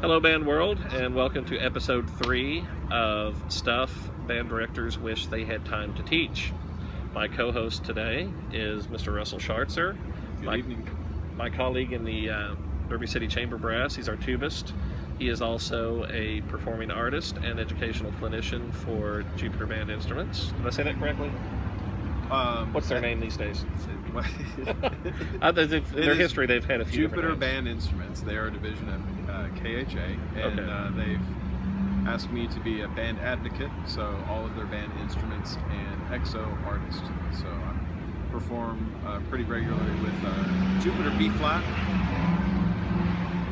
Hello, Band World, and welcome to episode 3 of Stuff Band Directors Wish They Had Time to Teach. My co-host today is Mr. Russell Shartzer. Good evening. My colleague in the Derby City Chamber Brass. He's our tubist. He is also a performing artist and educational clinician for Jupiter Band Instruments. Did I say that correctly? What's their name these days? Their history, they've had a few Jupiter Band Instruments. They are a division of KHA, and they've asked me to be a band advocate, so all of their band instruments and EXO artist. So I perform pretty regularly with Jupiter B-flat.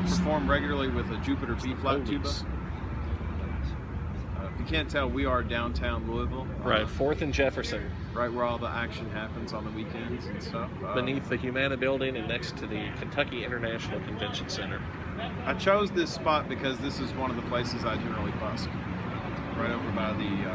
Perform regularly with a Jupiter B-flat tuba. If you can't tell, we are downtown Louisville. Right, 4th and Jefferson. Right where all the action happens on the weekends and stuff. Beneath the Humana Building and next to the Kentucky International Convention Center. I chose this spot because this is one of the places I generally busk. Right over by the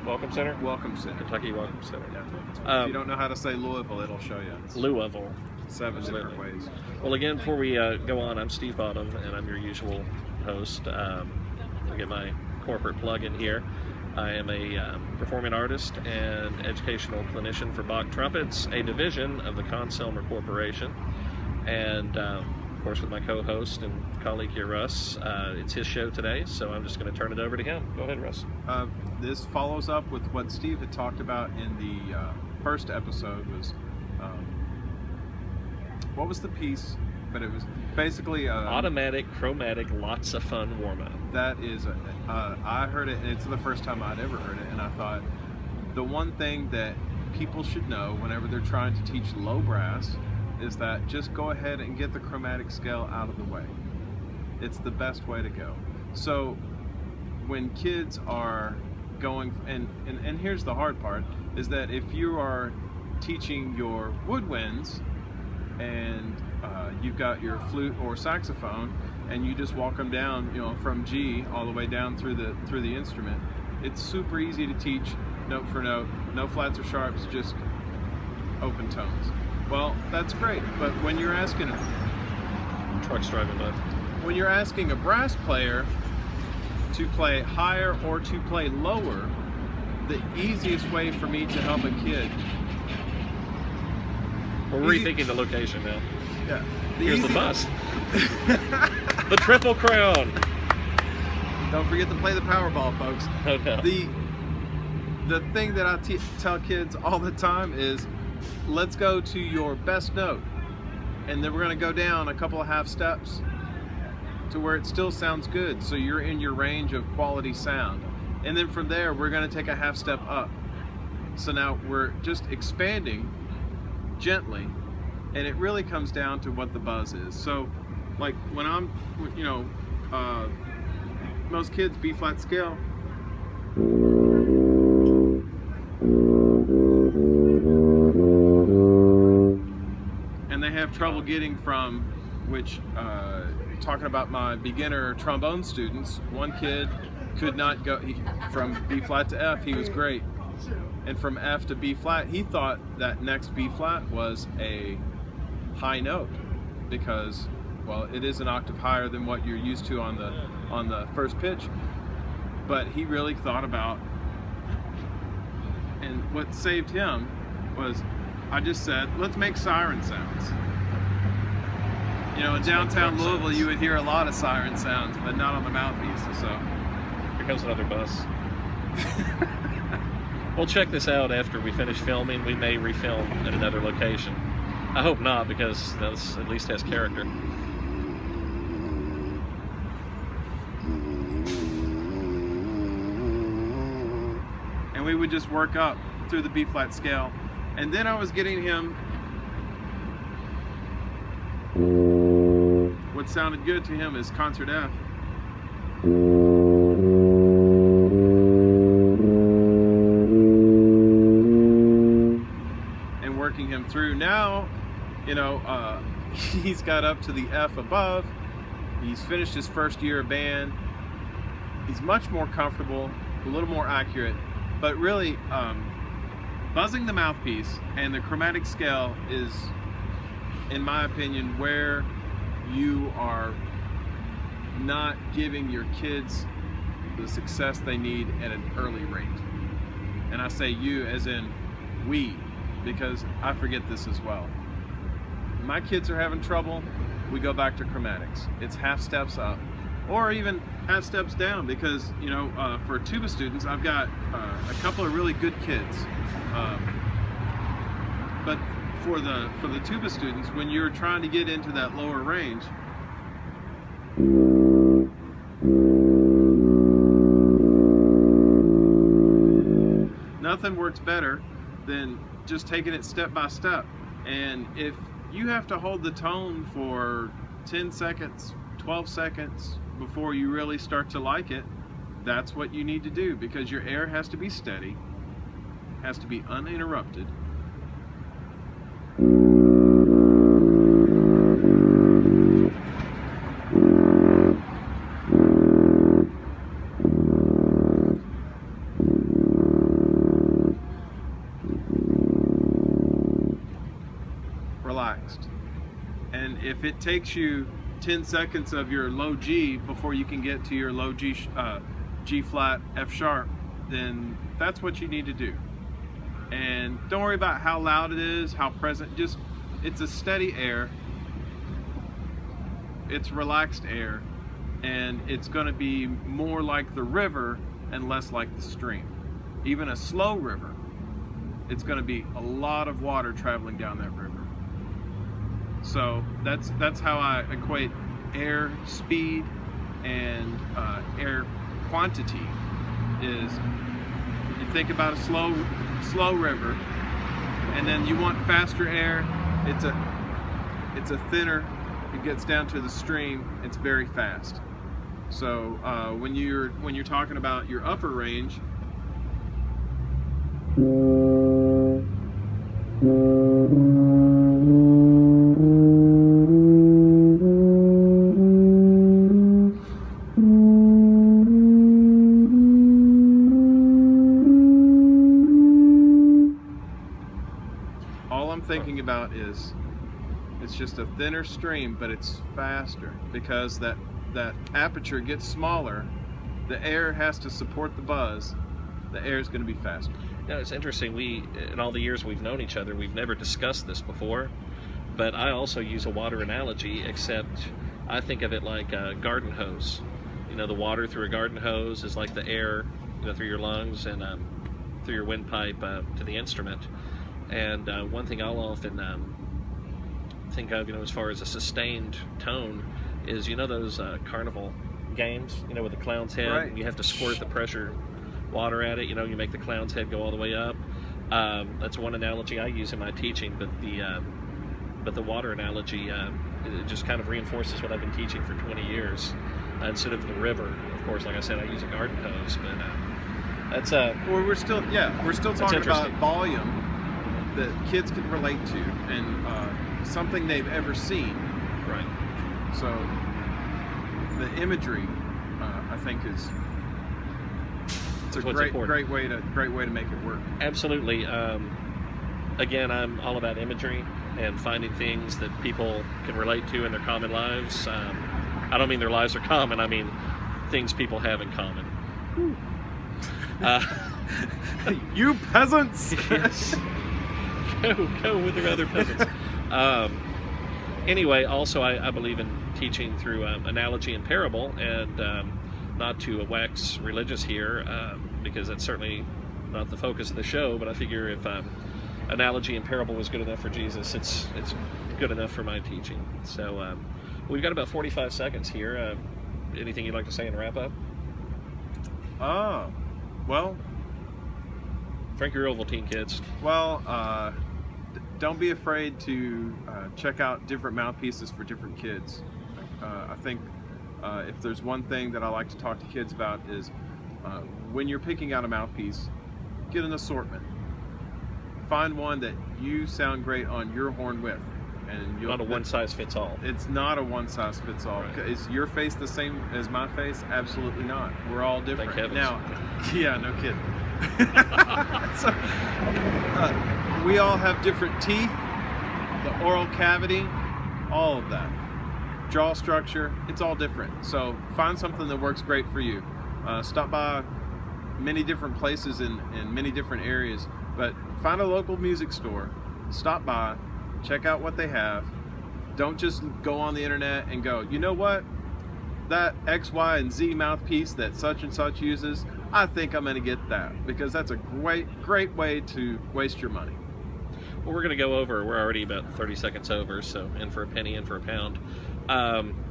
Welcome Center? Welcome Center. Kentucky Welcome Center. Yeah. If you don't know how to say Louisville, it'll show you. It's Louisville. 7 different ways. Well, again, before we go on, I'm Steve Bottom, and I'm your usual host. I'll get my corporate plug in here. I am a performing artist and educational clinician for Bach Trumpets, a division of the Conselmer Corporation. And, of course, with my co-host and colleague here, Russ, it's his show today, so I'm just going to turn it over to him. Go ahead, Russ. This follows up with what Steve had talked about in the first episode. Was what was the piece? But it was basically automatic, chromatic, lots of fun warm-up. That is, I heard it, and it's the first time I'd ever heard it, and I thought the one thing that people should know whenever they're trying to teach low brass is that just go ahead and get the chromatic scale out of the way. It's the best way to go. So when kids are going, and here's the hard part, is that if you are teaching your woodwinds and you've got your flute or saxophone, and you just walk them down, from G all the way down through the instrument. It's super easy to teach note for note, no flats or sharps, just open tones. Well, that's great, but when you're asking trucks driving by. When you're asking a brass player to play higher or to play lower, the easiest way for me to help a kid. We're rethinking the location now. Yeah. Here's the bus. The Triple Crown. Don't forget to play the Powerball, folks. No doubt. The thing that I tell kids all the time is, let's go to your best note, and then we're going to go down a couple of half steps to where it still sounds good, so you're in your range of quality sound. And then from there, we're going to take a half step up. So now we're just expanding gently, and it really comes down to what the buzz is. So like when I'm, most kids B-flat scale, and they have trouble getting from, which talking about my beginner trombone students, one kid could not go from B-flat to F. He was great, and from F to B-flat, he thought that next B-flat was a high note because, well, it is an octave higher than what you're used to on the first pitch. But he really thought about, and what saved him was, I just said, let's make siren sounds. In downtown Louisville, you would hear a lot of siren sounds, but not on the Mouthpieces. So here comes another bus. We'll check this out after we finish filming. We may refilm at another location. I hope not, because this at least has character. And we would just work up through the B-flat scale. And then I was getting him what sounded good to him is concert F. And working him through. Now, he's got up to the F above. He's finished his first year of band. He's much more comfortable, a little more accurate, but really buzzing the mouthpiece and the chromatic scale is, in my opinion, where you are not giving your kids the success they need at an early rate. And I say you as in we, because I forget this as well. My kids are having trouble, we go back to chromatics. It's half steps up, or even half steps down, because for tuba students, I've got a couple of really good kids. But for the tuba students, when you're trying to get into that lower range, nothing works better than just taking it step by step. And if you have to hold the tone for 10 seconds, 12 seconds before you really start to like it, that's what you need to do, because your air has to be steady, has to be uninterrupted. Relaxed. And if it takes you 10 seconds of your low G before you can get to your low G, G flat, F sharp, then that's what you need to do. And don't worry about how loud it is, how present, just, it's a steady air, it's relaxed air, and it's going to be more like the river and less like the stream. Even a slow river, it's going to be a lot of water traveling down that river. So that's how I equate air speed and air quantity. Is you think about a slow river, and then you want faster air. It's a thinner. It gets down to the stream. It's very fast. So when you're talking about your upper range, all I'm thinking about is it's just a thinner stream, but it's faster, because that aperture gets smaller. The air has to support the buzz. The air is going to be faster. Now, it's interesting, in all the years we've known each other, we've never discussed this before, but I also use a water analogy, except I think of it like a garden hose. The water through a garden hose is like the air through your lungs and through your windpipe to the instrument. And one thing I'll often think of, as far as a sustained tone, is those carnival games, with the clown's head. Right. You have to squirt the pressure water at it. You make the clown's head go all the way up. That's one analogy I use in my teaching. But the water analogy, it just kind of reinforces what I've been teaching for 20 years. Instead of the river, of course, like I said, I use a garden hose. But that's well, we're still talking about volume that kids can relate to, and something they've ever seen. Right. So the imagery, I think, is a great way to make it work. Absolutely. Again, I'm all about imagery and finding things that people can relate to in their common lives. I don't mean their lives are common. I mean things people have in common. You peasants! Yes. Go with the other peasants. Anyway, also I believe in teaching through analogy and parable, and not to wax religious here, because that's certainly not the focus of the show, but I figure if analogy and parable was good enough for Jesus, it's good enough for my teaching. So we've got about 45 seconds here. Anything you'd like to say in wrap up? Well, Frank your Ovaltine, kids. Well, don't be afraid to check out different mouthpieces for different kids. I think if there's one thing that I like to talk to kids about is when you're picking out a mouthpiece, get an assortment. Find one that you sound great on your horn with. And Not a one-size-fits-all. It's not a one-size-fits-all. Right. Is your face the same as my face? Absolutely not. We're all different. Thank heavens. Now, yeah, no kidding. So, we all have different teeth, the oral cavity, all of that. jaw structure, it's all different. So find something that works great for you. Stop by many different places in many different areas, but find a local music store, stop by, check out what they have. Don't just go on the internet and go, you know what, that X, Y, and Z mouthpiece that such and such uses, I think I'm going to get that, because that's a great way to waste your money. Well, we're going to go over, we're already about 30 seconds over, so in for a penny, in for a pound.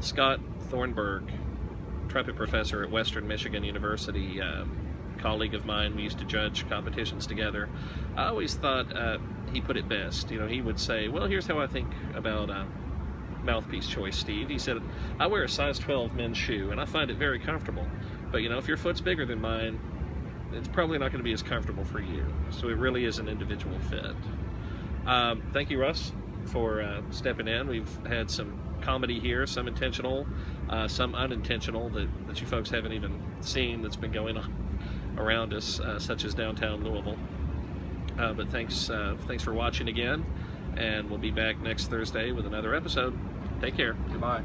Scott Thornburg, trumpet professor at Western Michigan University, colleague of mine, we used to judge competitions together. I always thought he put it best. You know, he would say, well, here's how I think about mouthpiece choice, Steve. He said, I wear a size 12 men's shoe and I find it very comfortable, but you know, if your foot's bigger than mine, it's probably not going to be as comfortable for you. So it really is an individual fit. Thank you, Russ, for stepping in. We've had some comedy here, some intentional, some unintentional that you folks haven't even seen that's been going on around us, such as downtown Louisville. But thanks for watching again, and we'll be back next Thursday with another episode. Take care. Goodbye.